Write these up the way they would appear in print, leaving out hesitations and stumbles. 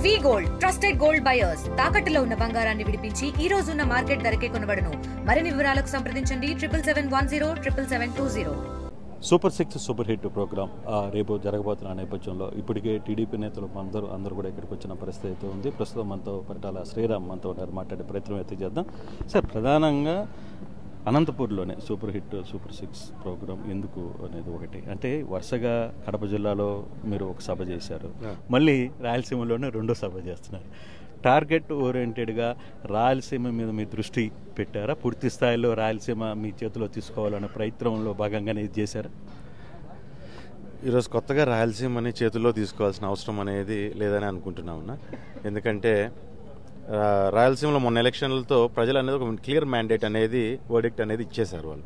వి gold trusted gold buyers తాకట్టులో ఉన్న బంగారాన్ని విడిపించి ఈ రోజు ఉన్న మార్కెట్ ధరకే కొనబడును. మరిన్ని వివరాలకు సంప్రదించండి 7710772020. సూపర్ 6 సూపర్ హిట్ ప్రోగ్రాం రేపు జరగబోతున్న నేపథ్యంలో ఇప్పటికే టీడీపీ నేతలు అందరూ కూడా ఇక్కడికి వచ్చిన పరిస్థితి అయితే ఉంది. ప్రస్తుతం మనతో పరిటాల శ్రీరామ్ మనతో ఉన్నారు, మాట్లాడే ప్రయత్నం అయితే చేద్దాం. సార్, ప్రధానంగా అనంతపూర్లోనే సూపర్ హిట్ సూపర్ 6 ప్రోగ్రాం ఎందుకు అనేది ఒకటి అంటే, వరుసగా కడప జిల్లాలో మీరు ఒక సభ చేశారు, మళ్ళీ రాయలసీమలోనే రెండో సభ చేస్తున్నారు. టార్గెట్ ఓరియంటెడ్గా రాయలసీమ మీద మీ దృష్టి పెట్టారా? పూర్తి స్థాయిలో రాయలసీమ మీ చేతిలో తీసుకోవాలనే ప్రయత్నంలో భాగంగానే ఇది చేశారా? ఈరోజు కొత్తగా రాయలసీమని చేతుల్లో తీసుకోవాల్సిన అవసరం అనేది లేదని అనుకుంటున్నామన్నా. ఎందుకంటే రాయలసీమలో మొన్న ఎలక్షన్లతో ప్రజలు అనేది ఒక క్లియర్ మ్యాండేట్ అనేది వర్డిక్ట్ అనేది ఇచ్చేశారు వాళ్ళు.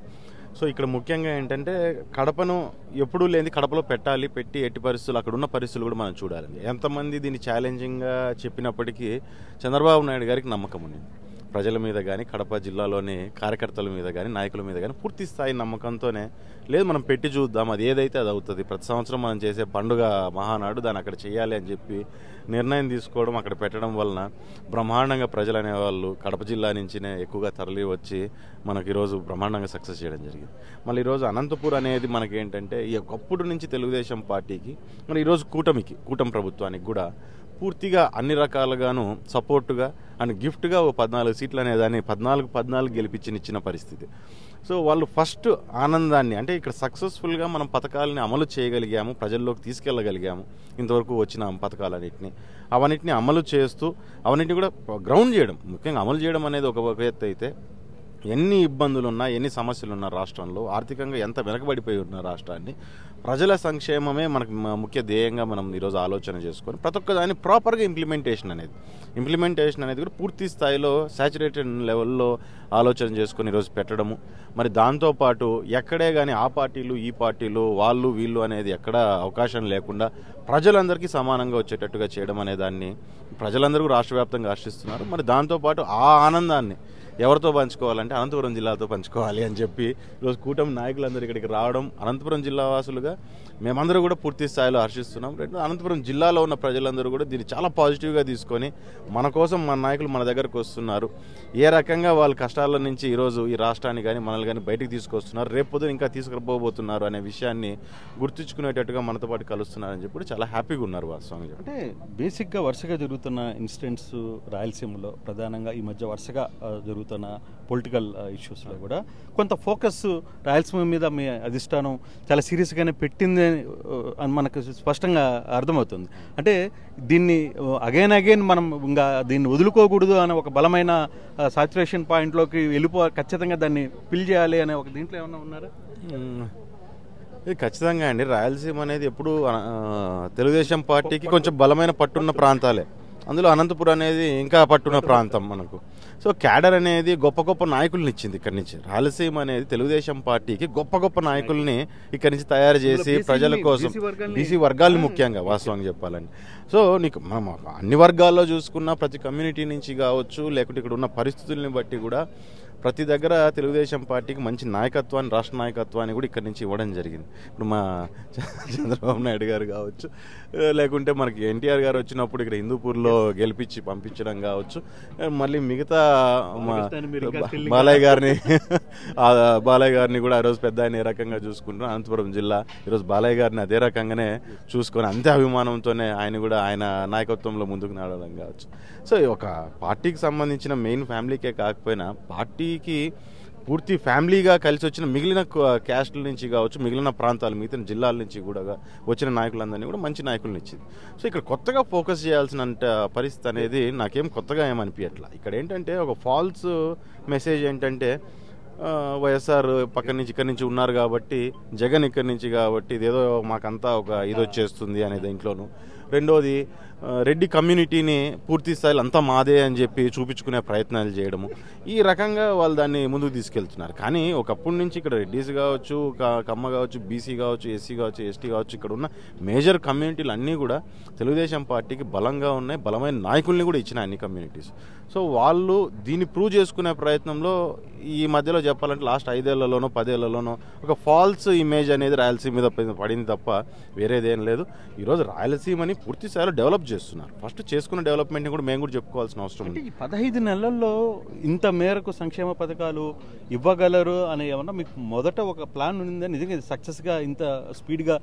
సో ఇక్కడ ముఖ్యంగా ఏంటంటే కడపను ఎప్పుడూ లేని కడపలో పెట్టి ఎట్టి పరిస్థితులు అక్కడ ఉన్న పరిస్థితులు కూడా మనం చూడాలి. ఎంతమంది దీన్ని ఛాలెంజింగ్గా చెప్పినప్పటికీ చంద్రబాబు నాయుడు గారికి నమ్మకం ఉంది. ప్రజల మీద కానీ కడప జిల్లాలోని కార్యకర్తల మీద కానీ నాయకుల మీద కానీ పూర్తి స్థాయి నమ్మకంతోనే లేదు మనం పెట్టి చూద్దాం, అది ఏదైతే అది అవుతుంది. ప్రతి సంవత్సరం మనం చేసే పండుగ మహానాడు దాన్ని అక్కడ చేయాలి అని చెప్పి నిర్ణయం తీసుకోవడం, అక్కడ పెట్టడం వలన బ్రహ్మాండంగా ప్రజలు అనేవాళ్ళు కడప జిల్లా నుంచినే ఎక్కువగా తరలి వచ్చి మనకి ఈరోజు బ్రహ్మాండంగా సక్సెస్ చేయడం జరిగింది. మళ్ళీ ఈరోజు అనంతపూర్ అనేది మనకి ఏంటంటే ఈ ఒకప్పుడు నుంచి తెలుగుదేశం పార్టీకి మరి ఈరోజు కూటమి ప్రభుత్వానికి కూడా పూర్తిగా అన్ని రకాలుగాను సపోర్టుగా అండ్ గిఫ్ట్గా 14 సీట్లు అనేదాన్ని 14 గెలిపించిన పరిస్థితి. సో వాళ్ళు ఫస్ట్ ఆనందాన్ని అంటే ఇక్కడ సక్సెస్ఫుల్గా మనం పథకాలని అమలు చేయగలిగాము, ప్రజల్లోకి తీసుకెళ్ళగలిగాము. ఇంతవరకు వచ్చిన పథకాలన్నింటినీ అవన్నింటినీ అమలు చేస్తూ అవన్నింటినీ కూడా గ్రౌండ్ చేయడం, ముఖ్యంగా అమలు చేయడం అనేది ఒక ఎత్తు అయితే, ఎన్ని ఇబ్బందులున్నా ఎన్ని సమస్యలున్నా రాష్ట్రంలో ఆర్థికంగా ఎంత వెనకబడిపోయి ఉన్న రాష్ట్రాన్ని ప్రజల సంక్షేమమే మనకు ముఖ్య ధ్యేయంగా మనం ఈరోజు ఆలోచన చేసుకొని ప్రతి ఒక్క దాన్ని ప్రాపర్గా ఇంప్లిమెంటేషన్ అనేది కూడా పూర్తి స్థాయిలో శాచురేటెడ్ లెవెల్లో ఆలోచన చేసుకొని ఈరోజు పెట్టడము. మరి దాంతోపాటు ఎక్కడే కానీ ఆ పార్టీలు ఈ పార్టీలు వాళ్ళు వీళ్ళు అనేది ఎక్కడ అవకాశం లేకుండా ప్రజలందరికీ సమానంగా వచ్చేటట్టుగా చేయడం అనే దాన్ని ప్రజలందరూ రాష్ట్ర వ్యాప్తంగా ఆశిస్తున్నారు. మరి దాంతోపాటు ఆ ఆనందాన్ని ఎవరితో పంచుకోవాలంటే అనంతపురం జిల్లాతో పంచుకోవాలి అని చెప్పి ఈరోజు కూటమి నాయకులందరూ ఇక్కడికి రావడం, అనంతపురం జిల్లా వాసులుగా మేమందరూ కూడా పూర్తి స్థాయిలో హర్షిస్తున్నాం. అనంతపురం జిల్లాలో ఉన్న ప్రజలందరూ కూడా దీన్ని చాలా పాజిటివ్గా తీసుకొని మన కోసం మన నాయకులు మన దగ్గరకు వస్తున్నారు, ఏ రకంగా వాళ్ళ కష్టాల నుంచి ఈరోజు ఈ రాష్ట్రాన్ని కానీ మనల్ని కానీ బయటకు తీసుకొస్తున్నారు, రేపు పొద్దున ఇంకా తీసుకుపోబోతున్నారు అనే విషయాన్ని గుర్తుంచుకునేటట్టుగా మనతో పాటు కలుస్తున్నారని చెప్పి చాలా హ్యాపీగా ఉన్నారు వాస్తవంగా. అంటే బేసిక్గా వరుసగా జరుగుతున్న ఇన్సిడెంట్స్ రాయలసీమలో ప్రధానంగా ఈ మధ్య వరుసగా జరుగుతున్న పొలిటికల్ ఇష్యూస్లో కూడా కొంత ఫోకస్ రాయలసీమ మీద మీ అధిష్టానం చాలా సీరియస్గానే పెట్టింది అని మనకు స్పష్టంగా అర్థమవుతుంది. అంటే దీన్ని అగైన్ మనం ఇంకా దీన్ని వదులుకోకూడదు అనే ఒక బలమైన సాచురేషన్ పాయింట్లోకి ఖచ్చితంగా దాన్ని ఫిల్ చేయాలి అనే ఒక దీంట్లో ఏమన్నా ఉన్నారా? ఇది ఖచ్చితంగా అండి. రాయలసీమ అనేది ఎప్పుడు తెలుగుదేశం పార్టీకి కొంచెం బలమైన పట్టున్న ప్రాంతాలే, అందులో అనంతపురం అనేది ఇంకా పట్టున్న ప్రాంతం మనకు. సో క్యాడర్ అనేది గొప్ప నాయకుల్ని ఇచ్చింది ఇక్కడి నుంచి. రాయలసీమ అనేది తెలుగుదేశం పార్టీకి గొప్ప నాయకుల్ని ఇక్కడి నుంచి తయారు చేసి ప్రజల కోసం బీసీ వర్గాల్ని ముఖ్యంగా వాస్తవంగా చెప్పాలండి. సో నీకు మనం అన్ని వర్గాల్లో చూసుకున్న ప్రతి కమ్యూనిటీ నుంచి కావచ్చు, లేకుంటే ఇక్కడ ఉన్న పరిస్థితుల్ని బట్టి కూడా ప్రతి దగ్గర తెలుగుదేశం పార్టీకి మంచి నాయకత్వాన్ని, రాష్ట్ర నాయకత్వాన్ని కూడా ఇక్కడి నుంచి ఇవ్వడం జరిగింది. ఇప్పుడు మా చంద్రబాబు నాయుడు గారు కావచ్చు, లేకుంటే మనకి ఎన్టీఆర్ గారు వచ్చినప్పుడు ఇక్కడ హిందూపూర్లో గెలిపించి పంపించడం కావచ్చు, మళ్ళీ మిగతా బాలయ్య గారిని కూడా ఈరోజు పెద్ద ఆయన ఏ రకంగా చూసుకుంటున్నాం, అనంతపురం జిల్లా ఈరోజు బాలయ్య గారిని అదే రకంగానే చూసుకొని అంతే అభిమానంతోనే ఆయన కూడా ఆయన నాయకత్వంలో ముందుకు నడవడం కావచ్చు. సో ఒక పార్టీకి సంబంధించిన మెయిన్ ఫ్యామిలీకే కాకపోయినా పార్టీకి పూర్తి ఫ్యామిలీగా కలిసి వచ్చిన మిగిలిన క్యాస్ట్ల నుంచి కావచ్చు, మిగిలిన ప్రాంతాలు మిగతా జిల్లాల నుంచి కూడా వచ్చిన నాయకులందరినీ కూడా మంచి నాయకులను ఇచ్చింది. సో ఇక్కడ కొత్తగా ఫోకస్ చేయాల్సిన పరిస్థితి అనేది నాకేం కొత్తగా ఏమనిపించట్లా. ఇక్కడ ఏంటంటే ఒక ఫాల్స్ మెసేజ్ ఏంటంటే వైఎస్ఆర్ పక్కన నుంచి ఇక్కడి నుంచి ఉన్నారు కాబట్టి, జగన్ ఇక్కడి నుంచి కాబట్టి ఇదేదో మాకంతా ఒక ఇది వచ్చేస్తుంది అనే దీంట్లోనూ, రెండోది రెడ్డి కమ్యూనిటీని పూర్తి స్థాయిలో అంతా మాదే అని చెప్పి చూపించుకునే ప్రయత్నాలు చేయడము, ఈ రకంగా వాళ్ళు దాన్ని ముందుకు తీసుకెళ్తున్నారు. కానీ ఒకప్పటి నుంచి ఇక్కడ రెడ్డీస్ కావచ్చు, కమ్మ కావచ్చు, బీసీ కావచ్చు, ఎస్సీ కావచ్చు, ఎస్టీ కావచ్చు, ఇక్కడ ఉన్న మేజర్ కమ్యూనిటీలు అన్నీ కూడా తెలుగుదేశం పార్టీకి బలంగా ఉన్నాయి, బలమైన నాయకుల్ని కూడా ఇచ్చిన అన్ని కమ్యూనిటీస్. సో వాళ్ళు దీన్ని ప్రూవ్ చేసుకునే ప్రయత్నంలో ఈ మధ్యలో చెప్పాలంటే లాస్ట్ 5 ఏళ్లలోనో 10 ఏళ్లలోనో ఒక ఫాల్స్ ఇమేజ్ అనేది రాయలసీమ మీద పడింది తప్ప వేరేదేం లేదు. ఈరోజు రాయలసీమని పూర్తి స్థాయిలో డెవలప్ డెవలప్ చేస్తున్నారు. ఫస్ట్ చేసుకున్న డెవలప్మెంట్ని కూడా మేము కూడా చెప్పుకోవాల్సిన అవసరం ఉంది. ఈ 15 నెలల్లో ఇంత మేరకు సంక్షేమ పథకాలు ఇవ్వగలరు అని ఏమన్నా మీకు మొదట ఒక ప్లాన్ ఉందా? నిజంగా సక్సెస్గా ఇంత స్పీడ్గా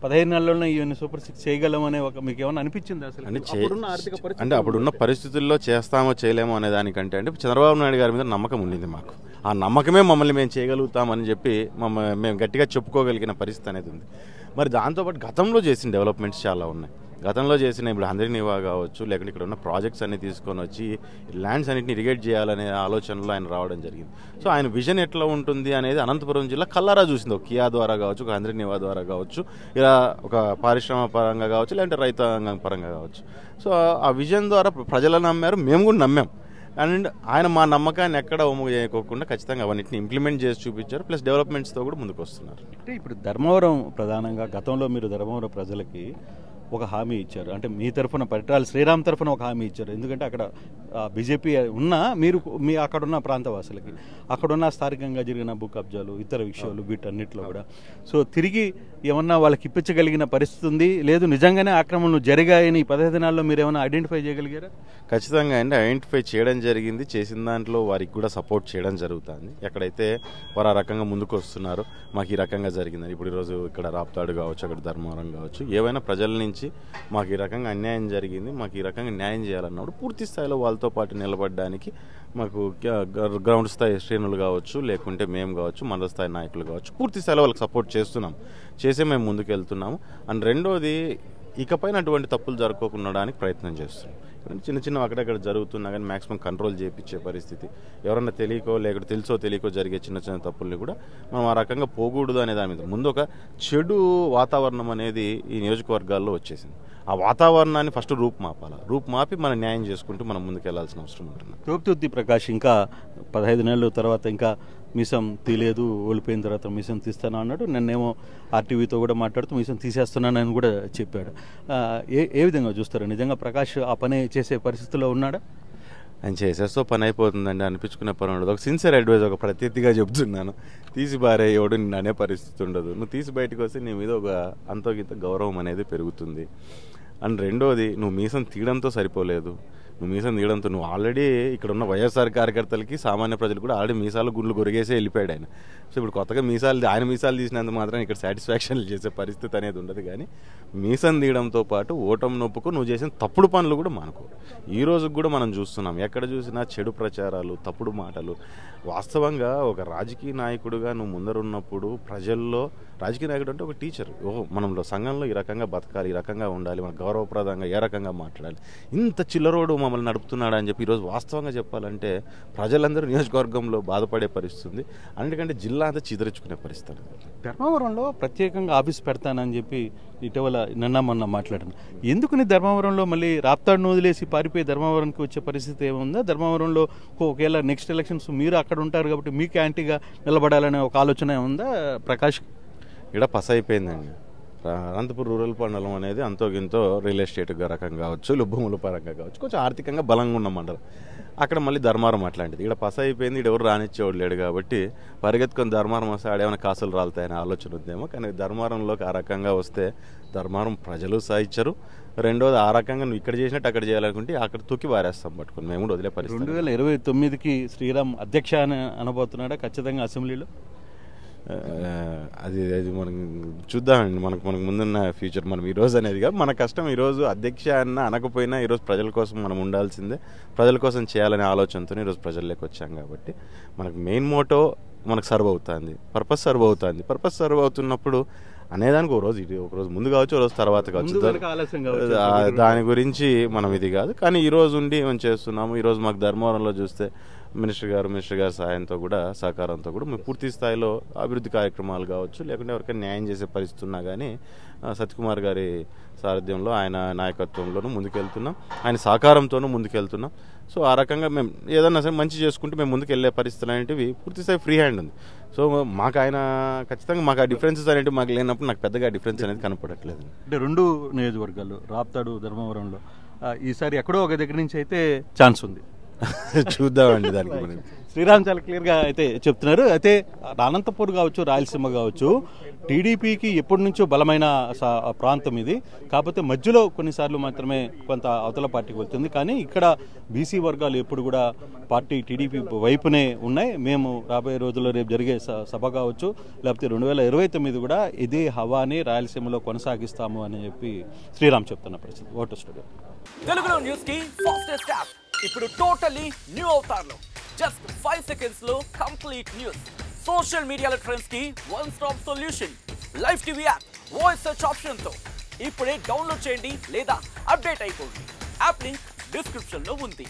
15 నెలల్లోనే ఇవన్నీ సూపర్ 6 చేయగలం అనే ఒక మీకు ఏమన్నా అనిపించింది అసలు? అంటే అప్పుడున్న పరిస్థితుల్లో చేస్తామో చేయలేమో అనే దానికంటే అంటే చంద్రబాబు నాయుడు గారి మీద నమ్మకం ఉండింది మాకు. ఆ నమ్మకమే మమ్మల్ని మేము చేయగలుగుతామని చెప్పి మేము గట్టిగా చెప్పుకోగలిగిన పరిస్థితి అనేది ఉంది. మరి దాంతోపాటు గతంలో చేసిన డెవలప్మెంట్స్ చాలా ఉన్నాయి. గతంలో చేసిన ఇప్పుడు అందరినివా కావచ్చు, లేకుంటే ఇక్కడ ఉన్న ప్రాజెక్ట్స్ అన్ని తీసుకొని వచ్చి ల్యాండ్స్ అన్నింటిని ఇరిగేట్ చేయాలనే ఆలోచనలో ఆయన రావడం జరిగింది. సో ఆయన విజన్ ఎట్లా ఉంటుంది అనేది అనంతపురం జిల్లా కల్లారా చూసింది. ఒక కియా ద్వారా కావచ్చు, ఒక అందరినివా ద్వారా కావచ్చు, ఇలా ఒక పారిశ్రామిక పరంగా కావచ్చు, లేదంటే రైతాంగం పరంగా కావచ్చు. సో ఆ విజన్ ద్వారా ప్రజలు నమ్మారు, మేము కూడా నమ్మాం. అండ్ ఆయన మా నమ్మకాన్ని ఎక్కడ ఒమ్ము చేయకోకుండా ఖచ్చితంగా అవన్నింటిని ఇంప్లిమెంట్ చేసి చూపించారు. ప్లస్ డెవలప్మెంట్స్తో కూడా ముందుకు వస్తున్నారు. అంటే ఇప్పుడు ధర్మవరం ప్రధానంగా గతంలో మీరు ధర్మవరం ప్రజలకి ఒక హామీ ఇచ్చారు. అంటే మీ తరఫున పరిటాల శ్రీరామ్ తరఫున ఒక హామీ ఇచ్చారు. ఎందుకంటే అక్కడ బీజేపీ ఉన్నా మీరు మీ అక్కడున్న ప్రాంతవాసులకి అక్కడున్న స్థానికంగా జరిగిన భూ కబ్జాలు ఇతర విషయాలు వీటన్నిటిలో కూడా సో తిరిగి ఏమన్నా వాళ్ళకి ఇప్పించగలిగిన పరిస్థితి ఉంది? లేదు నిజంగానే ఆక్రమణలు జరిగాయని 15 దినాల్లో మీరు ఏమైనా ఐడెంటిఫై చేయగలిగారా? ఖచ్చితంగా అండి ఐడెంటిఫై చేయడం జరిగింది. చేసిన దాంట్లో వారికి కూడా సపోర్ట్ చేయడం జరుగుతుంది. ఎక్కడైతే వారు ఆ రకంగా ముందుకు వస్తున్నారు, మాకు ఈ రకంగా జరిగిందని. ఇప్పుడు ఈరోజు ఇక్కడ రాప్తాడు కావచ్చు, అక్కడ ధర్మవరం కావచ్చు, ఏవైనా ప్రజల నుంచి మాకు ఈ రకంగా అన్యాయం జరిగింది, మాకు ఈ రకంగా న్యాయం చేయాలన్నప్పుడు పూర్తి స్థాయిలో వాళ్ళతో పాటు నిలబడడానికి మాకు గ్రౌండ్ స్థాయి శ్రేణులు కావచ్చు, లేకుంటే మేము కావచ్చు, మండల స్థాయి నాయకులు కావచ్చు, పూర్తి స్థాయిలో వాళ్ళకి సపోర్ట్ చేస్తున్నాం, చేసే మేము ముందుకు వెళ్తున్నాము. అండ్ రెండోది ఇకపైన అటువంటి తప్పులు జరగకుండడానికి ప్రయత్నం చేస్తున్నాం. చిన్న చిన్న అక్కడక్కడ జరుగుతున్నా కానీ మ్యాక్సిమం కంట్రోల్ చేయించే పరిస్థితి, ఎవరన్నా తెలియకో లేకపోతే తెలుసో తెలియకో జరిగే చిన్న చిన్న తప్పుల్ని కూడా మనం ఆ రకంగా పోకూడదు అనే దాని మీద ముందు ఒక చెడు వాతావరణం అనేది ఈ నియోజకవర్గాల్లో వచ్చేసింది. ఆ వాతావరణాన్ని ఫస్ట్ రూపుమాపి మనం న్యాయం చేసుకుంటూ మనం ముందుకు వెళ్లాల్సిన అవసరం ఉంటుంది. తోపుతుర్తి ప్రకాష్ ఇంకా 15 నెలల తర్వాత ఇంకా మీసం తీయలేదు, ఓడిపోయిన తర్వాత మీసం తీస్తాను అన్నాడు. నిన్నేమో ఆర్టీవీతో కూడా మాట్లాడుతూ మీసం తీసేస్తున్నానని కూడా చెప్పాడు. ఏ విధంగా చూస్తారు? నిజంగా ప్రకాష్ ఆ పని చేసే పరిస్థితిలో ఉన్నాడా? ఆయన చేసేస్తో పని అయిపోతుందండి అనిపించుకునే పని ఉండదు. ఒక సిన్సియర్ అడ్వైజ్, ఒక ప్రత్యర్థిగా చెప్తున్నాను, తీసి బారే ఎవడు నిన్ను అనే పరిస్థితి ఉండదు. నువ్వు తీసి బయటకు వస్తే నీ మీద ఒక అంతోగింత గౌరవం అనేది పెరుగుతుంది. అండ్ రెండోది, నువ్వు మీసం తీయడంతో సరిపోలేదు, నువ్వు మీసం తీయడంతో నువ్వు ఆల్రెడీ ఇక్కడ ఉన్న వైఎస్ఆర్ కార్యకర్తలకి సామాన్య ప్రజలు కూడా ఆల్రెడీ మీసాలు గుండ్లు గొరిగేసే వెళ్ళిపోయాడు ఆయన. సో ఇప్పుడు కొత్తగా ఆయన మీసాలు తీసినందుకు మాత్రం ఇక్కడ సాటిస్ఫాక్షన్లు చేసే పరిస్థితి అనేది ఉండదు. కానీ మీసం తీయడంతో పాటు ఓటమి నొప్పుకు నువ్వు చేసిన తప్పుడు పనులు కూడా మానుకో. ఈ రోజుకి కూడా మనం చూస్తున్నాం, ఎక్కడ చూసినా చెడు ప్రచారాలు, తప్పుడు మాటలు. వాస్తవంగా ఒక రాజకీయ నాయకుడుగా నువ్వు ముందరున్నప్పుడు ప్రజల్లో రాజకీయ నాయకుడు అంటే ఒక టీచర్, మనంలో సంఘంలో ఈ రకంగా బతకాలి, ఈ రకంగా ఉండాలి, మన గౌరవప్రదంగా ఏ రకంగా మాట్లాడాలి, ఇంత చిల్లరోడు మమ్మల్ని నడుపుతున్నాడు అని చెప్పి ఈరోజు వాస్తవంగా చెప్పాలంటే ప్రజలందరూ నియోజకవర్గంలో బాధపడే పరిస్థితి ఉంది. అన్నిటికంటే జిల్లా అంతా చిదరించుకునే పరిస్థితి. ధర్మవరంలో ప్రత్యేకంగా ఆఫీస్ పెడతానని చెప్పి ఇటీవల మొన్న మాట్లాడాను. ఎందుకు నీ ధర్మవరంలో మళ్ళీ రాప్తాడును వదిలేసి పారిపోయి ధర్మవరంకి వచ్చే పరిస్థితి ఏముందా? ధర్మవరంలో ఒకవేళ నెక్స్ట్ ఎలక్షన్స్ మీరు అక్కడ ఉంటారు కాబట్టి మీకు యాంటీగా నిలబడాలనే ఒక ఆలోచన ఉందా ప్రకాష్? ఇక్కడ పస అయిపోయిందండి. అనంతపురం రూరల్ మండలం అనేది అంతోగింతో రియల్ ఎస్టేట్ రకంగా కావచ్చు, భూముల పరంగా కావచ్చు, కొంచెం ఆర్థికంగా బలంగా ఉన్న మండలం. అక్కడ మళ్ళీ ధర్మారం అట్లాంటిది. ఇక్కడ పస అయిపోయింది, ఇక్కడ ఎవరు రానిచ్చేవాడు లేడు కాబట్టి పరిగెత్తుకొని ధర్మారం వస్తే ఆడేమైనా కాసులు రాలుతాయనే ఆలోచన ఉందేమో. కానీ ధర్మారంలోకి ఆ రకంగా వస్తే ధర్మారం ప్రజలు సహించరు. రెండోది, ఆ రకంగా నువ్వు ఇక్కడ చేసినట్టు అక్కడ చేయాలనుకుంటే అక్కడ తూకి వారేస్తాం పట్టుకుని, మేము కూడా వదిలే పరిస్థితి. 2029కి శ్రీరామ్ అధ్యక్ష అని అనబోతున్నాడా ఖచ్చితంగా అసెంబ్లీలో? అది మనం చూద్దామండి. మనకు ముందున్న ఫ్యూచర్ మనం ఈరోజు అనేది కాదు, మన కష్టం ఈరోజు అధ్యక్ష అన్న అనకపోయినా ఈరోజు ప్రజల కోసం మనం ఉండాల్సిందే, ప్రజల కోసం చేయాలనే ఆలోచనతో ఈరోజు ప్రజల్లోకి వచ్చాం కాబట్టి మనకు మెయిన్ మోటో మనకు సర్వ్ అవుతుంది, పర్పస్ సర్వ్ అవుతున్నప్పుడు అనేదానికి ఒకరోజు ముందు కావచ్చు, ఒకరోజు తర్వాత కావచ్చు, దాని గురించి మనం ఇది కాదు. కానీ ఈరోజు ఉండి మనం చేస్తున్నాము. ఈరోజు మాకు ధర్మవరంలో చూస్తే మినిస్టర్ గారి సహాయంతో కూడా, సహకారంతో కూడా మేము పూర్తి స్థాయిలో అభివృద్ధి కార్యక్రమాలు కావచ్చు, లేకుంటే ఎవరికైనా న్యాయం చేసే పరిస్థితి ఉన్నా కానీ సత్యకుమార్ గారి సారథ్యంలో, ఆయన నాయకత్వంలోనూ ముందుకెళ్తున్నాం, ఆయన సహకారంతోనూ ముందుకెళ్తున్నాం. సో ఆ రకంగా మేము ఏదన్నా సరే మంచి చేసుకుంటూ మేము ముందుకు వెళ్ళే పరిస్థితులు అనేటివి పూర్తి స్థాయి ఫ్రీ హ్యాండ్ ఉంది. సో మాకు ఆయన ఖచ్చితంగా మాకు ఆ డిఫరెన్సెస్ అనేవి మాకు లేనప్పుడు నాకు పెద్దగా డిఫరెన్స్ అనేది కనపడట్లేదు. అంటే 2 నియోజకవర్గాలు రాప్తాడు, ధర్మవరంలో ఈసారి ఎక్కడో ఒక దగ్గర నుంచి అయితే ఛాన్స్ ఉంది. చూద్దామండి దానికి. శ్రీరామ్ చాలా క్లియర్గా అయితే చెప్తున్నారు. అయితే అనంతపూర్ కావచ్చు, రాయలసీమ కావచ్చు, టీడీపీకి ఎప్పటి నుంచో బలమైన ప్రాంతం ఇది. కాకపోతే మధ్యలో కొన్నిసార్లు మాత్రమే కొంత అవతల పార్టీకి వెళ్తుంది. కానీ ఇక్కడ బీసీ వర్గాలు ఎప్పుడు కూడా పార్టీ టీడీపీ వైపునే ఉన్నాయి. మేము రాబోయే రోజుల్లో రేపు జరిగే సభ కావచ్చు, లేకపోతే 2029 కూడా ఇదే హవాని రాయలసీమలో కొనసాగిస్తాము అని చెప్పి శ్రీరామ్ చెప్తున్న పరిస్థితి. ఓటు స్టూడియో తెలుగులో న్యూస్ కి ఫాస్టెస్ట్ యాప్ ఇప్పుడు టోటలీ న్యూ అవతార్లో జస్ట్ 5 seconds లో కంప్లీట్ న్యూస్. సోషల్ మీడియాలో ట్రెండ్స్ కి one stop solution. Live TV app voice search option తో ఇప్పుడే డౌన్లోడ్ చేయండి లేదా అప్డేట్ అయిపోండి. యాప్ లింక్ డిస్క్రిప్షన్ లో ఉంది.